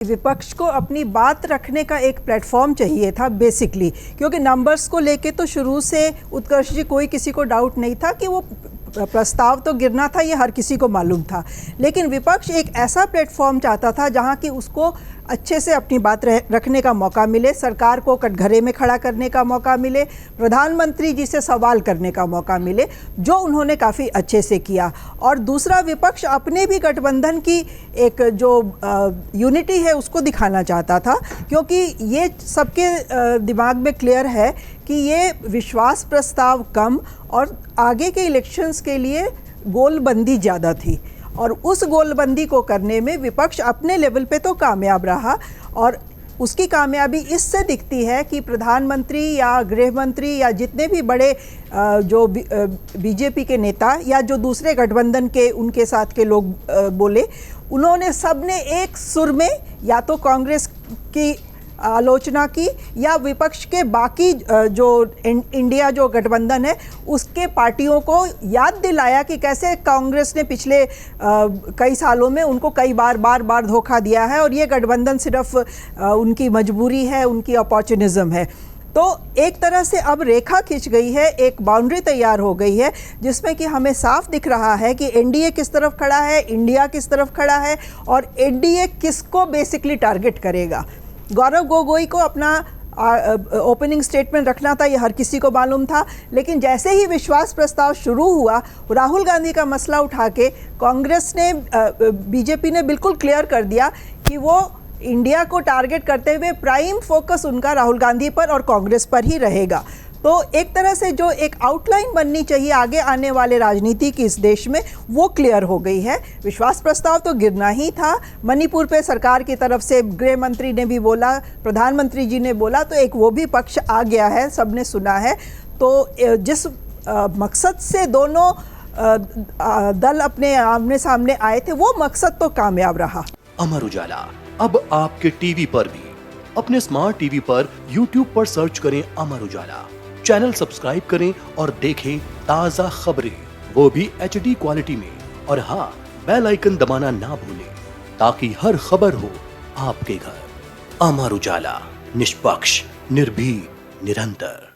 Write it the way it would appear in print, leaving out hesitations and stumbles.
विपक्ष को अपनी बात रखने का एक प्लेटफॉर्म चाहिए था बेसिकली, क्योंकि नंबर्स को लेके तो शुरू से उत्कर्ष जी कोई किसी को डाउट नहीं था कि वो प्रस्ताव तो गिरना था, ये हर किसी को मालूम था। लेकिन विपक्ष एक ऐसा प्लेटफॉर्म चाहता था जहां कि उसको अच्छे से अपनी बात रखने का मौका मिले, सरकार को कटघरे में खड़ा करने का मौका मिले, प्रधानमंत्री जी से सवाल करने का मौका मिले, जो उन्होंने काफ़ी अच्छे से किया। और दूसरा, विपक्ष अपने भी गठबंधन की एक जो यूनिटी है उसको दिखाना चाहता था, क्योंकि ये सबके दिमाग में क्लियर है कि ये विश्वास प्रस्ताव कम और आगे के इलेक्शंस के लिए गोलबंदी ज़्यादा थी, और उस गोलबंदी को करने में विपक्ष अपने लेवल पे तो कामयाब रहा। और उसकी कामयाबी इससे दिखती है कि प्रधानमंत्री या गृह मंत्री या जितने भी बड़े जो बीजेपी के नेता या जो दूसरे गठबंधन के उनके साथ के लोग बोले, उन्होंने सबने एक सुर में या तो कांग्रेस की आलोचना की या विपक्ष के बाकी जो इंडिया जो गठबंधन है उसके पार्टियों को याद दिलाया कि कैसे कांग्रेस ने पिछले कई सालों में उनको कई बार धोखा दिया है और ये गठबंधन सिर्फ उनकी मजबूरी है, उनकी अपॉर्चुनिज्म है। तो एक तरह से अब रेखा खिंच गई है, एक बाउंड्री तैयार हो गई है, जिसमें कि हमें साफ दिख रहा है कि एनडीए किस तरफ खड़ा है, इंडिया किस तरफ खड़ा है और एनडीए किसको बेसिकली टारगेट करेगा। गौरव गोगोई को अपना ओपनिंग स्टेटमेंट रखना था, ये हर किसी को मालूम था, लेकिन जैसे ही विश्वास प्रस्ताव शुरू हुआ, राहुल गांधी का मसला उठा के कांग्रेस ने बीजेपी ने बिल्कुल क्लियर कर दिया कि वो इंडिया को टारगेट करते हुए प्राइम फोकस उनका राहुल गांधी पर और कांग्रेस पर ही रहेगा। तो एक तरह से जो एक आउटलाइन बननी चाहिए आगे आने वाले राजनीति की इस देश में, वो क्लियर हो गई है। विश्वास प्रस्ताव तो गिरना ही था। मणिपुर पे सरकार की तरफ से गृह मंत्री ने भी बोला, प्रधानमंत्री जी ने बोला, तो एक वो भी पक्ष आ गया है, सबने सुना है। तो जिस मकसद से दोनों दल अपने आमने सामने आए थे, वो मकसद तो कामयाब रहा। अमर उजाला अब आपके टीवी पर भी। अपने स्मार्ट टीवी पर यूट्यूब पर सर्च करें अमर उजाला, चैनल सब्सक्राइब करें और देखें ताजा खबरें, वो भी HD क्वालिटी में। और हाँ, बेल आइकन दबाना ना भूलें ताकि हर खबर हो आपके घर। अमर उजाला, निष्पक्ष, निर्भीक, निरंतर।